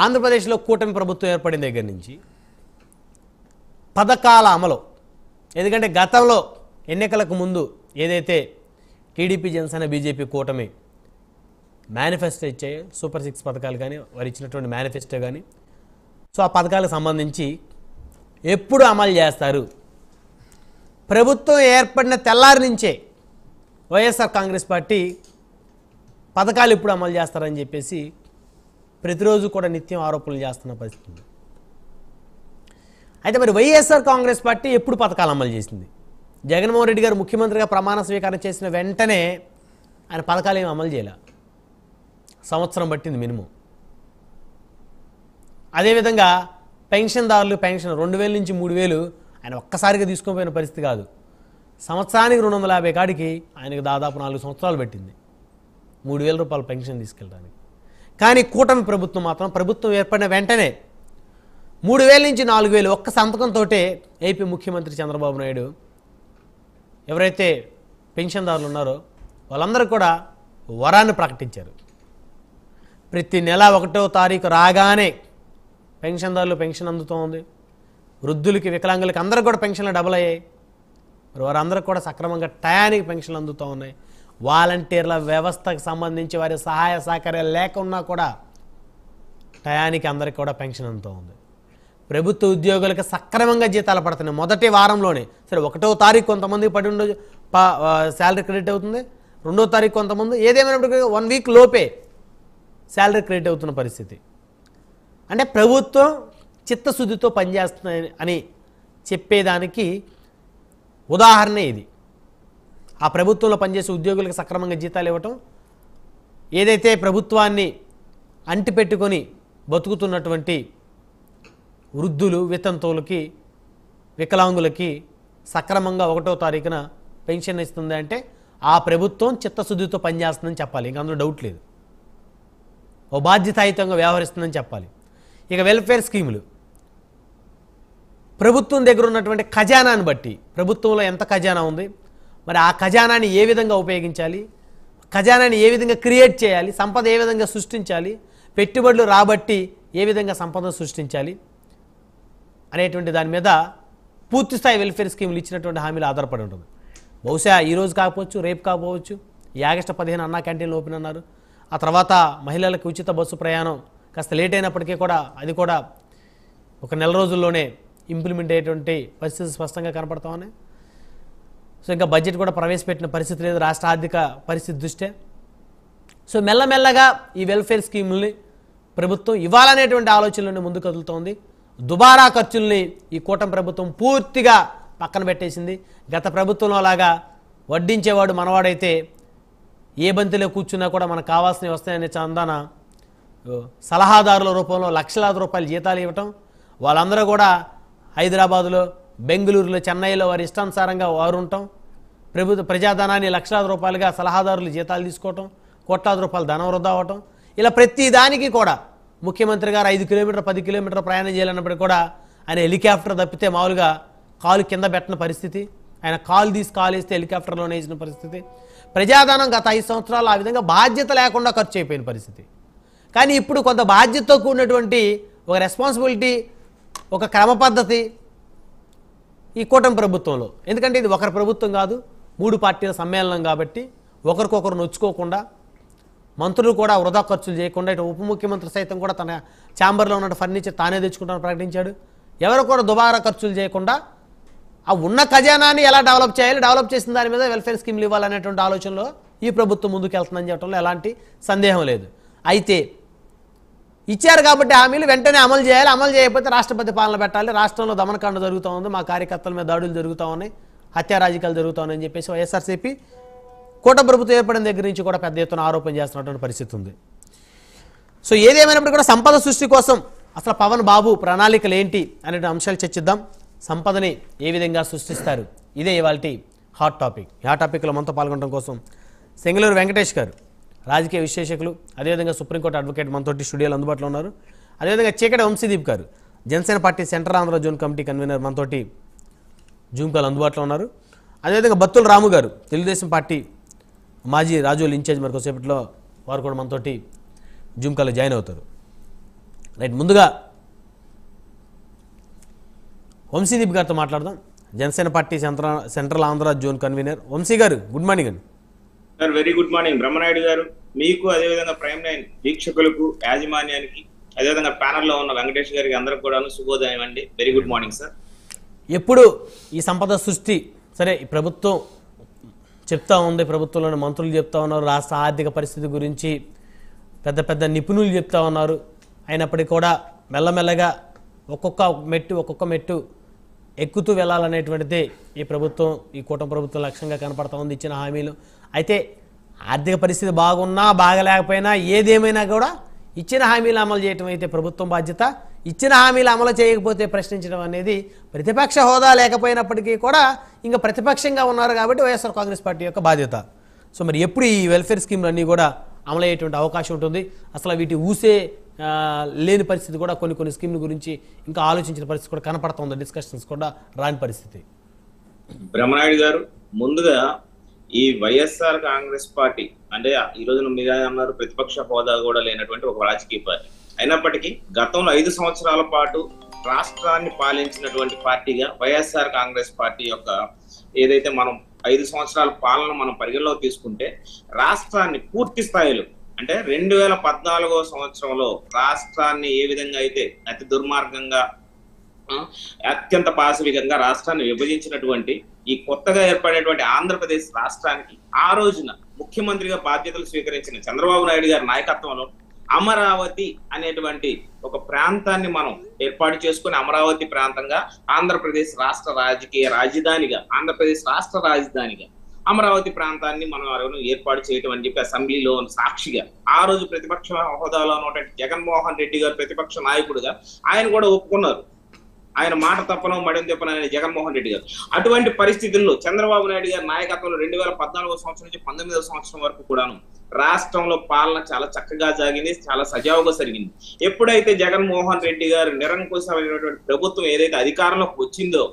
ఆంధ్రప్రదేశ్లో కూటమి ప్రభుత్వం ఏర్పడిన దగ్గర నుంచి పథకాల అమలు, ఎందుకంటే గతంలో ఎన్నికలకు ముందు ఏదైతే టీడీపీ జనసేన బీజేపీ కూటమి మేనిఫెస్టో ఇచ్చాయో సూపర్ 6 పథకాలు కానీ వారు ఇచ్చినటువంటి మేనిఫెస్టో కానీ, సో ఆ పథకాలకు సంబంధించి ఎప్పుడు అమలు చేస్తారు, ప్రభుత్వం ఏర్పడిన తెల్లారి నుంచే వైఎస్ఆర్ కాంగ్రెస్ పార్టీ పథకాలు ఎప్పుడు అమలు చేస్తారని చెప్పేసి ప్రతిరోజు కూడా నిత్యం ఆరోపణలు చేస్తున్న పరిస్థితి. అయితే మరి వైఎస్ఆర్ కాంగ్రెస్ పార్టీ ఎప్పుడు పథకాలు అమలు చేసింది? జగన్మోహన్ రెడ్డి గారు ముఖ్యమంత్రిగా ప్రమాణ స్వీకారం చేసిన వెంటనే ఆయన పథకాలు ఏమి అమలు చేయలే, సంవత్సరం పట్టింది మినిమం. అదేవిధంగా పెన్షన్దారులు పెన్షన్ 2000 నుంచి 3000 ఆయన ఒక్కసారిగా తీసుకుపోయిన పరిస్థితి కాదు, సంవత్సరానికి 250 కాడికి ఆయనకు దాదాపు 4 సంవత్సరాలు పెట్టింది 3000 రూపాయల పెన్షన్ తీసుకెళ్ళడానికి. కానీ కూటమి ప్రభుత్వం మాత్రం ప్రభుత్వం ఏర్పడిన వెంటనే 3000 నుంచి 4000 ఒక్క సంతకంతో ఏపీ ముఖ్యమంత్రి చంద్రబాబు నాయుడు ఎవరైతే పెన్షన్దారులు ఉన్నారో వాళ్ళందరూ కూడా వరాన్ని ప్రకటించారు. ప్రతి నెల 1వ తారీఖు రాగానే పెన్షన్దారులు పెన్షన్ అందుతూ ఉంది, వృద్ధులకి వికలాంగులకి అందరూ కూడా పెన్షన్లు డబుల్ అయ్యాయి, వారందరూ కూడా సక్రమంగా టయానికి పెన్షన్లు అందుతూ ఉన్నాయి. వాలంటీర్ల వ్యవస్థకు సంబంధించి వారి సహాయ సహకార్యాలు లేకున్నా కూడా టయానికి అందరికీ కూడా పెన్షన్ అందుతూ ఉంది. ప్రభుత్వ ఉద్యోగులకు సక్రమంగా జీతాలు పడుతున్నాయి. మొదటి వారంలోనే సరే 1వ తారీఖు కొంతమందికి పడి ఉండే శాలరీ క్రెడిట్ అవుతుంది, 2వ తారీఖు కొంతమంది, ఏదేమైనప్పటికీ 1 వీక్ లోపే శాలరీ క్రెడిట్ అవుతున్న పరిస్థితి. అంటే ప్రభుత్వం చిత్తశుద్ధితో పనిచేస్తుంది అని చెప్పేదానికి ఉదాహరణ ఇది. ఆ ప్రభుత్వంలో పనిచేసే ఉద్యోగులకు సక్రమంగా జీతాలు ఇవ్వటం, ఏదైతే ప్రభుత్వాన్ని అంటిపెట్టుకొని బతుకుతున్నటువంటి వృద్ధులు వితంతువులకి వికలాంగులకి సక్రమంగా 1వ తారీఖున పెన్షన్ ఇస్తుంది అంటే ఆ ప్రభుత్వం చిత్తశుద్ధితో పనిచేస్తుందని చెప్పాలి, ఇంక అందులో డౌట్ లేదు. ఓ బాధ్యతాయుతంగా వ్యవహరిస్తుందని చెప్పాలి. ఇక వెల్ఫేర్ స్కీములు ప్రభుత్వం దగ్గర ఉన్నటువంటి ఖజానాను బట్టి, ప్రభుత్వంలో ఎంత ఖజానా ఉంది, మరి ఆ ఖజానాని ఏ విధంగా ఉపయోగించాలి, ఖజానాని ఏ విధంగా క్రియేట్ చేయాలి, సంపద ఏ విధంగా సృష్టించాలి, పెట్టుబడులు రాబట్టి ఏ విధంగా సంపదను సృష్టించాలి అనేటువంటి దాని మీద పూర్తిస్థాయి వెల్ఫేర్ స్కీములు ఇచ్చినటువంటి హామీలు ఆధారపడి ఉంటుంది. బహుశా ఈరోజు కాకపోవచ్చు, రేపు కాకపోవచ్చు. ఈ ఆగస్టు 15 అన్నా క్యాంటీన్లు ఓపెన్ అన్నారు. ఆ తర్వాత మహిళలకు ఉచిత బస్సు ప్రయాణం కాస్త లేట్ అయినప్పటికీ కూడా అది కూడా ఒక నెల రోజుల్లోనే ఇంప్లిమెంట్ అయ్యేటువంటి పరిస్థితి స్పష్టంగా కనపడతా ఉన్నాయి. సో ఇంకా బడ్జెట్ కూడా ప్రవేశపెట్టిన పరిస్థితి లేదు రాష్ట్ర ఆర్థిక పరిస్థితి దృష్ట్యా. సో మెల్లమెల్లగా ఈ వెల్ఫేర్ స్కీముల్ని ప్రభుత్వం ఇవ్వాలనేటువంటి ఆలోచనలోనే ముందుకు కదులుతోంది. దుబారా ఖర్చుల్ని ఈ కూటమి ప్రభుత్వం పూర్తిగా పక్కన పెట్టేసింది. గత ప్రభుత్వంలో లాగా వడ్డించేవాడు మనవాడైతే ఏ బంతిలో కూర్చున్నా కూడా మనకు కావాల్సినవి వస్తాయనే చందాన సలహాదారుల రూపంలో లక్షలాది రూపాయలు జీతాలు ఇవ్వటం, వాళ్ళందరూ కూడా హైదరాబాదులో బెంగళూరులో చెన్నైలో వారి ఇష్టానుసారంగా వారు ఉండటం, ప్రజాధనాన్ని లక్షలాది రూపాయలుగా సలహాదారులు జీతాలు తీసుకోవటం, కోట్లాది రూపాయలు ధనం వృధా అవ్వటం, ఇలా ప్రతి దానికి కూడా ముఖ్యమంత్రి గారు 5 కిలోమీటర్ 10 కిలోమీటర్ ప్రయాణం చేయాలన్నప్పటికీ కూడా ఆయన హెలికాప్టర్ తప్పితే మామూలుగా కాలు కింద పెట్టిన పరిస్థితి, ఆయన కాలు తీసి కాలు వేస్తే హెలికాప్టర్లోనే వేసిన పరిస్థితి. ప్రజాధనం గత 5 సంవత్సరాలు ఆ విధంగా బాధ్యత లేకుండా ఖర్చు అయిపోయిన పరిస్థితి. కానీ ఇప్పుడు కొంత బాధ్యతతో కూడినటువంటి ఒక రెస్పాన్సిబిలిటీ, ఒక క్రమ పద్ధతి ఈ కూటమి ప్రభుత్వంలో. ఎందుకంటే ఇది ఒకరి ప్రభుత్వం కాదు, 3 పార్టీల సమ్మేళనం కాబట్టి ఒకరికొకరు నొచ్చుకోకుండా, మంత్రులు కూడా వృధా ఖర్చులు చేయకుండా, ఇటు ఉప ముఖ్యమంత్రి సైతం కూడా తన ఛాంబర్లో ఉన్న ఫర్నిచర్ తానే తెచ్చుకుంటానని ప్రకటించాడు. ఎవరు కూడా దుబారా ఖర్చులు చేయకుండా ఆ ఉన్న ఖజానాన్ని ఎలా డెవలప్ చేయాలి, డెవలప్ చేసిన దాని మీద వెల్ఫేర్ స్కీమ్లు ఇవ్వాలనేటువంటి ఆలోచనలో ఈ ప్రభుత్వం ముందుకు వెళ్తుందని చెప్పడంలో ఎలాంటి సందేహం లేదు. అయితే ఇచ్చారు కాబట్టి హామీలు వెంటనే అమలు చేయాలి, అమలు చేయకపోతే రాష్ట్రపతి పాలన పెట్టాలి, రాష్ట్రంలో దమనకాండ జరుగుతూ ఉంది, మా కార్యకర్తల మీద దాడులు జరుగుతూ ఉన్నాయి, హత్యా రాజకీయాలు జరుగుతూ ఉన్నాయని చెప్పేసి వైఎస్ఆర్సీపీ కూటమి ప్రభుత్వం ఏర్పడిన దగ్గర నుంచి కూడా పెద్ద ఎత్తున ఆరోపణ చేస్తున్నటువంటి పరిస్థితి ఉంది. సో ఏదేమైనప్పుడు కూడా సంపద సృష్టి కోసం అసలు పవన్ బాబు ప్రణాళికలు ఏంటి అనే అంశాలు చర్చిద్దాం. సంపదని ఏ విధంగా సృష్టిస్తారు, ఇదే ఇవాల్టి హాట్ టాపిక్. ఈ హాట్ టాపిక్లో మనతో పాల్గొనడం కోసం సెంగళూరు వెంకటేష్ గారు, రాజకీయ విశ్లేషకులు, అదేవిధంగా సుప్రీంకోర్టు అడ్వకేట్ మనతోటి స్టూడియోలో అందుబాటులో ఉన్నారు. అదేవిధంగా చీకటి వంశీదీప్ గారు, Janasena party central Andhra zone committee convener, మనతోటి జూమ్ కాల్ అందుబాటులో ఉన్నారు. అదేవిధంగా బత్తుల రాము గారు, తెలుగుదేశం పార్టీ మాజీ రాజోలు ఇన్ఛార్జ్, మరి కొద్దిసేపట్లో వారు కూడా మనతోటి జూమ్ కాల్లో జాయిన్ అవుతారు. రైట్, ముందుగా వంశీదీప్ గారితో మాట్లాడదాం. Janasena party central Andhra zone convener Vamshi garu, good morning అండి. Sir very good morning Brahmanaidu garu, మీకు అదేవిధంగా ప్రైమ్ లైన్ వీక్షకులకు, యాజమాన్యానికి, అదేవిధంగా ప్యానల్లో ఉన్న వెంకటేష్ గారికి అందరికి కూడా శుభోదయం అండి. Very good morning sir. ఎప్పుడు ఈ సంపద సృష్టి సరే ఈ ప్రభుత్వం చెప్తా ఉంది, ప్రభుత్వంలోని మంత్రులు చెప్తా ఉన్నారు, రాష్ట్ర ఆర్థిక పరిస్థితి గురించి పెద్ద పెద్ద నిపుణులు చెప్తా ఉన్నారు. అయినప్పటికీ కూడా మెల్లమెల్లగా ఒక్కొక్క మెట్టు ఎక్కుతూ వెళ్ళాలనేటువంటిది ఈ ప్రభుత్వం, ఈ కూటమి ప్రభుత్వం లక్ష్యంగా కనపడతా ఉంది, ఇచ్చిన హామీలు. అయితే ఆర్థిక పరిస్థితి బాగున్నా బాగలేకపోయినా ఏదేమైనా కూడా ఇచ్చిన హామీలు అమలు చేయటం అయితే ప్రభుత్వం బాధ్యత. ఇచ్చిన హామీలు అమలు చేయకపోతే ప్రశ్నించడం అనేది ప్రతిపక్ష హోదా లేకపోయినప్పటికీ కూడా ఇంకా ప్రతిపక్షంగా ఉన్నారు కాబట్టి వైఎస్ఆర్ కాంగ్రెస్ పార్టీ యొక్క బాధ్యత. సో మరి ఎప్పుడు ఈ వెల్ఫేర్ స్కీమ్లు అన్నీ కూడా అమలు అయ్యేటువంటి అవకాశం ఉంటుంది? అసలు వీటి ఊసే లేని పరిస్థితి కూడా కొన్ని స్కీమ్ల గురించి ఇంకా ఆలోచించిన పరిస్థితి కూడా కనపడుతుంది, డిస్కషన్స్ కూడా రాని పరిస్థితి. బ్రహ్మనాయుడు గారు, ముందుగా ఈ వైఎస్ఆర్ కాంగ్రెస్ పార్టీ అంటే ఈ రోజున మీరు అన్నారు ప్రతిపక్ష హోదా కూడా లేనటువంటి ఒక రాజకీయ పార్టీ. అయినప్పటికీ గతంలో 5 సంవత్సరాల పాటు రాష్ట్రాన్ని పాలించినటువంటి పార్టీగా వైఎస్ఆర్ కాంగ్రెస్ పార్టీ యొక్క ఏదైతే మనం 5 సంవత్సరాల పాలన మనం పరిగణలోకి తీసుకుంటే రాష్ట్రాన్ని పూర్తి స్థాయిలో అంటే 2014వ సంవత్సరంలో రాష్ట్రాన్ని ఏ విధంగా అయితే అతి దుర్మార్గంగా అత్యంత పాశవికంగా రాష్ట్రాన్ని విభజించినటువంటి ఈ కొత్తగా ఏర్పడినటువంటి ఆంధ్రప్రదేశ్ రాష్ట్రానికి ఆ రోజున ముఖ్యమంత్రిగా బాధ్యతలు స్వీకరించిన చంద్రబాబు నాయుడు గారి నాయకత్వంలో అమరావతి అనేటువంటి ఒక ప్రాంతాన్ని మనం ఏర్పాటు చేసుకుని అమరావతి ప్రాంతంగా ఆంధ్రప్రదేశ్ రాష్ట్ర రాజధానిగా అమరావతి ప్రాంతాన్ని మనం ఏర్పాటు చేయటం అని చెప్పి అసెంబ్లీలో సాక్షిగా ఆ రోజు ప్రతిపక్ష హోదాలో ఉన్నటువంటి జగన్మోహన్ రెడ్డి గారు ప్రతిపక్ష నాయకుడిగా ఆయన కూడా ఒప్పుకున్నారు. ఆయన మాట తప్పను మడం చెప్పనని జగన్మోహన్ రెడ్డి గారు. అటువంటి పరిస్థితుల్లో చంద్రబాబు నాయుడు గారి నాయకత్వంలో 2014వ సంవత్సరం నుంచి 19వ సంవత్సరం వరకు కూడాను రాష్ట్రంలో పాలన చాలా చక్కగా సాగింది, చాలా సజావుగా జరిగింది. ఎప్పుడైతే జగన్మోహన్ రెడ్డి గారు నిరంకుశమైనటువంటి ప్రభుత్వం ఏదైతే అధికారంలోకి వచ్చిందో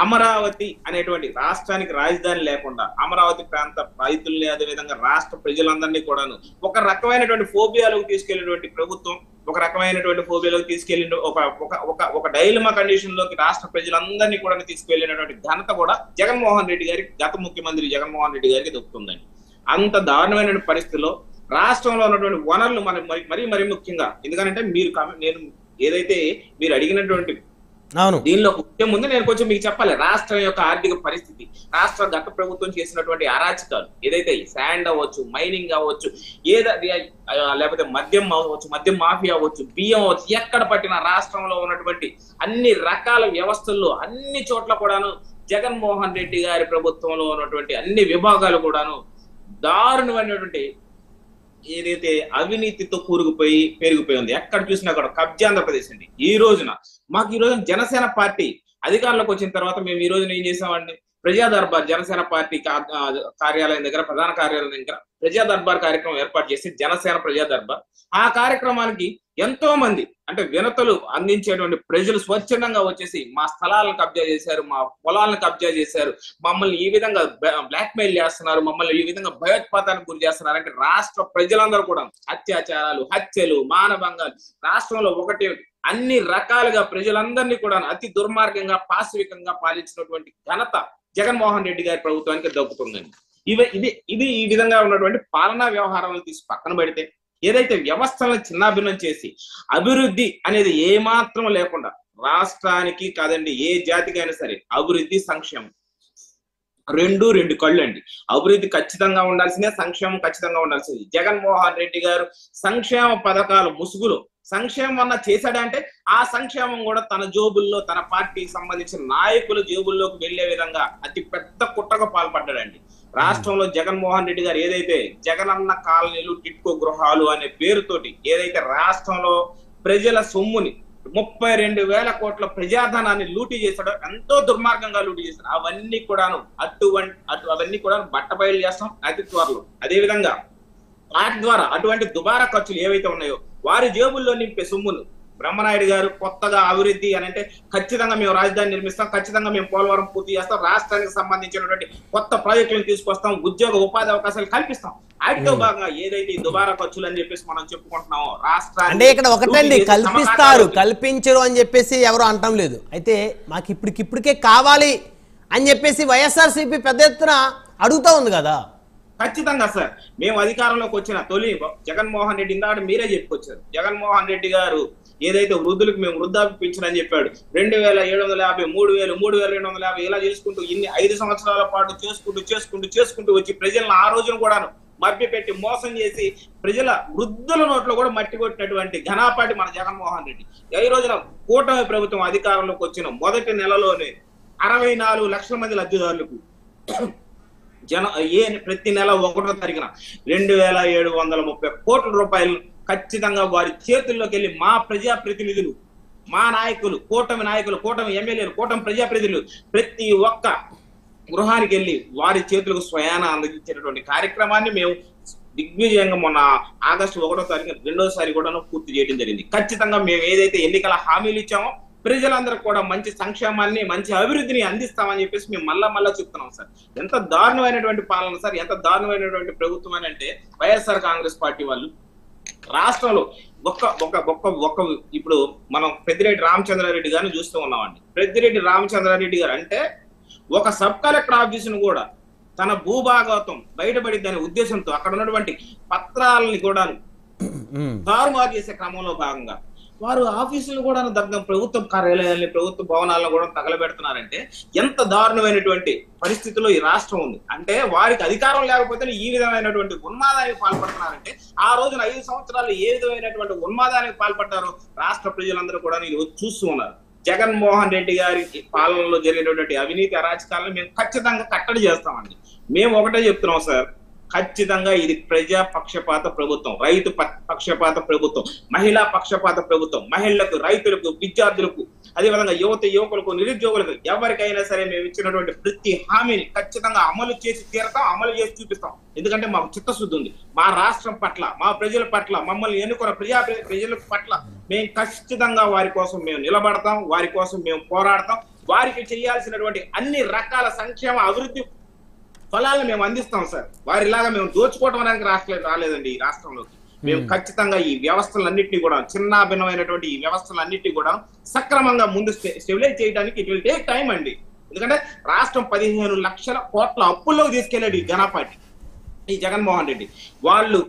అమరావతి అనేటువంటి రాష్ట్రానికి రాజధాని లేకుండా అమరావతి ప్రాంత రైతుల్ని అదేవిధంగా రాష్ట్ర ప్రజలందరినీ కూడాను ఒక రకమైనటువంటి ఫోబియాలోకి తీసుకెళ్లినటువంటి ప్రభుత్వం, ఒక రకమైనటువంటి ఫోబియాలోకి తీసుకెళ్లిన ఒక డైలమా కండిషన్ లోకి రాష్ట్ర ప్రజలందరినీ కూడా తీసుకెళ్లినటువంటి ఘనత కూడా జగన్మోహన్ రెడ్డి గారికి, గత ముఖ్యమంత్రి జగన్మోహన్ రెడ్డి గారికి దొరుకుతుందండి. అంత దారుణమైన పరిస్థితిలో రాష్ట్రంలో ఉన్నటువంటి వనరులు మరీ ముఖ్యంగా, ఎందుకంటే నేను ఏదైతే మీరు అడిగినటువంటి దీనిలో ముఖ్యం ముందు నేను కొంచెం మీకు చెప్పాలి. రాష్ట్రం యొక్క ఆర్థిక పరిస్థితి, రాష్ట్ర గత ప్రభుత్వం చేసినటువంటి అరాచకాలు ఏదైతే శాండ్ అవ్వచ్చు, మైనింగ్ అవ్వచ్చు, లేకపోతే మద్యం అవ్వచ్చు, మద్యం మాఫియా అవ్వచ్చు, బియ్యం అవ్వచ్చు, ఎక్కడ పట్టిన రాష్ట్రంలో ఉన్నటువంటి అన్ని రకాల వ్యవస్థల్లో అన్ని చోట్ల కూడాను జగన్మోహన్ రెడ్డి గారి ప్రభుత్వంలో ఉన్నటువంటి అన్ని విభాగాలు కూడాను దారుణమైనటువంటి ఏదైతే అవినీతితో పెరిగిపోయి ఉంది. ఎక్కడ చూసినా కూడా కబ్జా ఆంధ్రప్రదేశ్ అండి. ఈ రోజున జనసేన పార్టీ అధికారంలోకి వచ్చిన తర్వాత మేము ఈ రోజున ఏం చేసామండి, ప్రజా దర్బార్ జనసేన పార్టీ కార్యాలయం దగ్గర, ప్రధాన కార్యాలయం దగ్గర ప్రజా దర్బార్ కార్యక్రమం ఏర్పాటు చేసి జనసేన ప్రజా దర్బార్, ఆ కార్యక్రమానికి ఎంతో మంది అంటే వినతులు అందించేటువంటి ప్రజలు స్వచ్ఛందంగా వచ్చేసి మా స్థలాలను కబ్జా చేశారు, మా పొలాలను కబ్జా చేశారు, మమ్మల్ని ఈ విధంగా బ్లాక్ మెయిల్ చేస్తున్నారు, మమ్మల్ని ఈ విధంగా భయోత్పాతానికి గురి చేస్తున్నారు అంటే రాష్ట్ర ప్రజలందరూ కూడా అత్యాచారాలు, హత్యలు, మానభంగాలు రాష్ట్రంలో ఒకటి అన్ని రకాలుగా ప్రజలందరినీ కూడా అతి దుర్మార్గంగా పాశవికంగా పాలించినటువంటి ఘనత జగన్మోహన్ రెడ్డి గారి ప్రభుత్వానికి దక్కుతుందండి. ఇది ఈ విధంగా ఉన్నటువంటి పాలనా వ్యవహారాలను తీసి పక్కన పెడితే ఏదైతే వ్యవస్థలను చిన్నాభిన్నం చేసి అభివృద్ధి అనేది ఏమాత్రం లేకుండా రాష్ట్రానికి కాదండి ఏ జాతికైనా సరే అభివృద్ధి సంక్షేమం రెండు కళ్ళు అండి. అభివృద్ధి ఖచ్చితంగా ఉండాల్సిందే, సంక్షేమం ఖచ్చితంగా ఉండాల్సింది. జగన్మోహన్ రెడ్డి గారు సంక్షేమ పథకాల ముసుగులో సంక్షేమం అన్న చేశాడంటే ఆ సంక్షేమం కూడా తన జోబుల్లో, తన పార్టీకి సంబంధించిన నాయకుల జోబుల్లోకి వెళ్లే విధంగా అతి పెద్ద కుట్రగా పాల్పడ్డాడండి. రాష్ట్రంలో జగన్మోహన్ రెడ్డి గారు ఏదైతే జగనన్న కాలనీలు, టిట్కో గృహాలు అనే పేరుతోటి ఏదైతే రాష్ట్రంలో ప్రజల సొమ్ముని 32,000 కోట్ల ప్రజాధనాన్ని లూటీ చేశాడో, ఎంతో దుర్మార్గంగా లూటీ చేశాడు, అవన్నీ కూడా బట్టబయలు చేస్తాం అతి త్వరలో. అదేవిధంగా వాటి ద్వారా అటువంటి దుబారా ఖర్చులు ఏవైతే ఉన్నాయో వారి జేబుల్లో నింపే సొమ్మును బ్రహ్మనాయుడు గారు కొత్తగా అభివృద్ధి అని అంటే ఖచ్చితంగా మేము రాజధాని నిర్మిస్తాం, ఖచ్చితంగా మేము పోలవరం పూర్తి చేస్తాం, రాష్ట్రానికి సంబంధించినటువంటి కొత్త ప్రాజెక్టులను తీసుకొస్తాం, ఉద్యోగ ఉపాధి అవకాశాలు కల్పిస్తాం. వాటితో భాగంగా ఏదైతే ఈ దుబారా ఖర్చులు అని చెప్పేసి మనం చెప్పుకుంటున్నామో రాష్ట్రాన్ని అంటే ఇక్కడ ఒకటండి, కల్పిస్తారు, కల్పించరు అని చెప్పేసి ఎవరు అంటం లేదు. అయితే మాకు ఇప్పటికే కావాలి అని చెప్పేసి వైఎస్ఆర్సీపీ పెద్ద ఎత్తున అడుగుతా ఉంది కదా. ఖచ్చితంగా సార్, మేము అధికారంలోకి వచ్చిన తొలి జగన్మోహన్ రెడ్డి, ఇందాక మీరే చెప్పుకొచ్చారు, జగన్మోహన్ రెడ్డి గారు ఏదైతే వృద్ధులకు మేము వృద్ధాప్య పింఛన్ అని చెప్పాడు, 2750, 3000, 3250 ఇలా చేసుకుంటూ ఇన్ని 5 సంవత్సరాల పాటు చేసుకుంటూ వచ్చి ప్రజలను ఆ రోజున కూడా మభ్యపెట్టి మోసం చేసి ప్రజల వృద్ధుల నోట్లో కూడా మట్టి కొట్టినటువంటి ఘనాపాటి మన జగన్మోహన్ రెడ్డి. ఈ రోజున కూటమి ప్రభుత్వం అధికారంలోకి వచ్చిన మొదటి నెలలోనే 64 లక్షల మంది లబ్ధిదారులకు ప్రతి నెల 1వ తారీఖున 2730 కోట్ల రూపాయలు ఖచ్చితంగా వారి చేతుల్లోకి వెళ్ళి మా ప్రజాప్రతినిధులు, మా నాయకులు, కూటమి నాయకులు, కూటమి ఎమ్మెల్యేలు, కూటమి ప్రజాప్రతినిధులు ప్రతి ఒక్క గృహానికి వెళ్ళి వారి చేతులకు స్వయాన అందించేటటువంటి కార్యక్రమాన్ని మేము దిగ్విజయంగా మొన్న ఆగస్టు 1వ తారీఖున 2వసారి కూడా పూర్తి చేయడం జరిగింది. ఖచ్చితంగా మేము ఏదైతే ఎన్నికల హామీలు ఇచ్చామో ప్రజలందరికీ కూడా మంచి సంక్షేమాన్ని, మంచి అభివృద్ధిని అందిస్తామని చెప్పేసి మేము మళ్ళా చెప్తున్నాం సార్. ఎంత దారుణమైనటువంటి పాలన సార్, ఎంత దారుణమైనటువంటి ప్రభుత్వం అని అంటే వైఎస్ఆర్ కాంగ్రెస్ పార్టీ వాళ్ళు రాష్ట్రంలో ఇప్పుడు మనం పెద్దిరెడ్డి రామచంద్రారెడ్డి గారిని చూస్తూ ఉన్నామండి. పెద్దిరెడ్డి రామచంద్రారెడ్డి గారు అంటే ఒక సబ్ కలెక్టర్ ఆఫీసును కూడా తన భూభాగవతం బయటపడిద్దనే ఉద్దేశంతో అక్కడ ఉన్నటువంటి పత్రాలని కూడా తారుమారు చేసే క్రమంలో భాగంగా వారు ఆఫీసులు కూడా ప్రభుత్వ కార్యాలయాన్ని, ప్రభుత్వ భవనాలను కూడా తగలబెడుతున్నారంటే ఎంత దారుణమైనటువంటి పరిస్థితిలో ఈ రాష్ట్రం ఉంది. అంటే వారికి అధికారం లేకపోతే ఈ విధమైనటువంటి ఉన్మాదానికి పాల్పడుతున్నారంటే ఆ రోజున 5 సంవత్సరాలు ఏ విధమైనటువంటి ఉన్మాదానికి పాల్పడ్డారో రాష్ట్ర ప్రజలందరూ కూడా చూస్తూ ఉన్నారు. జగన్మోహన్ రెడ్డి గారి పాలనలో జరిగినటువంటి అవినీతి అరాచకాలను మేము ఖచ్చితంగా కట్టడి చేస్తామండి. మేము ఒకటే చెప్తున్నాం సార్, ఖచ్చితంగా ఇది ప్రజా పక్షపాత ప్రభుత్వం, రైతు పక్షపాత ప్రభుత్వం, మహిళా పక్షపాత ప్రభుత్వం. మహిళలకు, రైతులకు, విద్యార్థులకు, అదేవిధంగా యువకులకు, నిరుద్యోగులకు ఎవరికైనా సరే మేము ఇచ్చినటువంటి ప్రతి హామీని ఖచ్చితంగా అమలు చేసి తీరతాం, అమలు చేసి చూపిస్తాం. ఎందుకంటే మాకు చిత్తశుద్ధి ఉంది. మా రాష్ట్రం పట్ల, మా ప్రజల పట్ల, మమ్మల్ని ఎన్నుకున్న ప్రజల పట్ల మేము ఖచ్చితంగా వారి కోసం మేము నిలబడతాం, వారి కోసం మేము పోరాడతాం. వారికి చేయాల్సినటువంటి అన్ని రకాల సంక్షేమ అభివృద్ధి ఫలాలను మేము అందిస్తాం సార్. వారిలాగా మేము దోచుకోవడం అనేది రాలేదండి ఈ రాష్ట్రంలోకి. మేము ఖచ్చితంగా ఈ వ్యవస్థలన్నింటినీ కూడా, చిన్న భిన్నమైనటువంటి ఈ వ్యవస్థలన్నింటినీ కూడా సక్రమంగా ముందు స్టెబిలైజ్ చేయడానికి ఇట్ విల్ టేక్ టైం అండి. ఎందుకంటే రాష్ట్రం 15 లక్షల కోట్ల అప్పుల్లోకి తీసుకెళ్లాడు ఈ ఘనపాటి, ఈ జగన్మోహన్ రెడ్డి. వాళ్ళు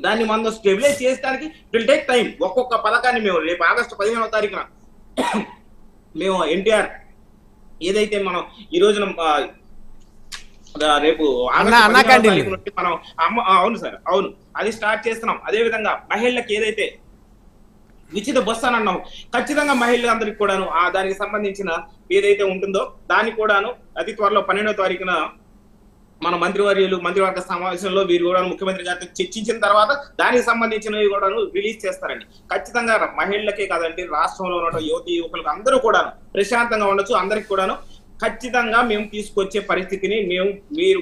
దాన్ని మనం స్టెబిలైజ్ చేయడానికి ఇట్ విల్ టేక్ టైం. ఒక్కొక్క పథకాన్ని మేము రేపు ఆగస్టు 15వ తారీఖున మేము ఎన్టీఆర్ ఏదైతే మనం ఈ రోజున రేపు మనం అవును సార్, అవును, అది స్టార్ట్ చేస్తున్నాం. అదే విధంగా మహిళలకు ఏదైతే ఉచిత బస్సు అని అన్నాం, ఖచ్చితంగా మహిళలందరికీ కూడాను దానికి సంబంధించిన ఏదైతే ఉంటుందో దాన్ని కూడాను అతి త్వరలో 12వ తారీఖున మన మంత్రివర్గ సమావేశంలో వీరు కూడా ముఖ్యమంత్రి గారితో చర్చించిన తర్వాత దానికి సంబంధించినవి కూడా రిలీజ్ చేస్తారండి. ఖచ్చితంగా మహిళలకే కాదండి, రాష్ట్రంలో ఉన్న యువకులకు అందరూ కూడా ప్రశాంతంగా ఉండొచ్చు. అందరికి కూడాను ఖచ్చితంగా మేము తీసుకొచ్చే పరిస్థితిని మీరు